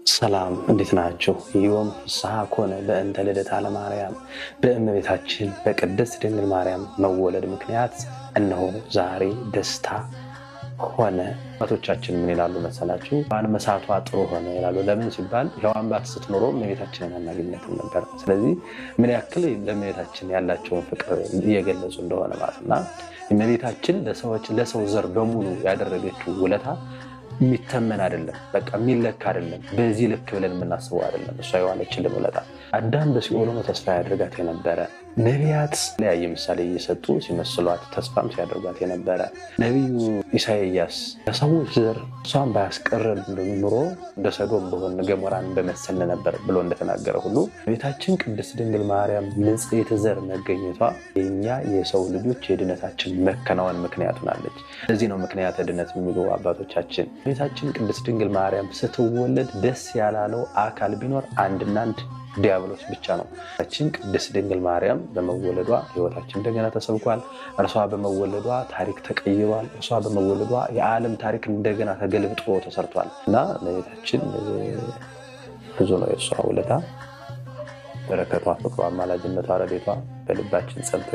ሰላም እንዴት ናችሁ? ዮም ፍስሐ ኮነ በእንተ ልደታ ለማርያም በእመቤታችን በቅድስት ድንግል ማርያም መወለድ ምክንያት እነሆ ዛሬ ደስታ ሆነ። አባቶቻችን ምን ይላሉ መሰላችሁ? መሳቷ ጥሩ ሆነ ይላሉ። ለምን ሲባል ሔዋን ባትስት ኖሮ እመቤታችንን አናገኛትም ነበር። ስለዚህ ምን ያክል ለእመቤታችን ያላቸውን ፍቅር እየገለጹ እንደሆነ ማለትና እመቤታችን ለሰው ዘር በሙሉ ያደረገችው ውለታ የሚተመን አይደለም። በቃ የሚለካ አይደለም። በዚህ ልክ ብለን የምናስበው አይደለም። እሷ የዋለችልን ውለታ አዳም በሲኦል ሆኖ ተስፋ ያደርጋት የነበረ ነቢያት ለያየ ምሳሌ እየሰጡ ሲመስሏት ተስፋም ሲያደርጓት የነበረ ነቢዩ ኢሳይያስ ለሰዎች ዘር እሷን ባያስቀረን ኑሮ እንደ ሰዶም በሆን ገሞራን በመሰልን ነበር ብሎ እንደተናገረ ሁሉ ቤታችን ቅድስት ድንግል ማርያም ንጽሕት ዘር መገኘቷ የኛ የሰው ልጆች የድነታችን መከናወን ምክንያት ሆናለች። ለዚህ ነው ምክንያተ ድነት የሚሉ አባቶቻችን። ቤታችን ቅድስት ድንግል ማርያም ስትወለድ ደስ ያላለው አካል ቢኖር አንድና አንድ ዲያብሎስ ብቻ ነው። ቤታችን ቅድስት ድንግል ማርያም በመወለዷ ሕይወታችን እንደገና ተሰብኳል። እርሷ በመወለዷ ታሪክ ተቀይሯል። እርሷ በመወለዷ የዓለም ታሪክ እንደገና ተገልብጦ ተሰርቷል እና ቤታችን ብዙ ነው የእሷ ውለታ። በረከቷ፣ ፍቅሯ፣ አማላጅነቷ፣ ረድኤቷ በልባችን ጸንቶ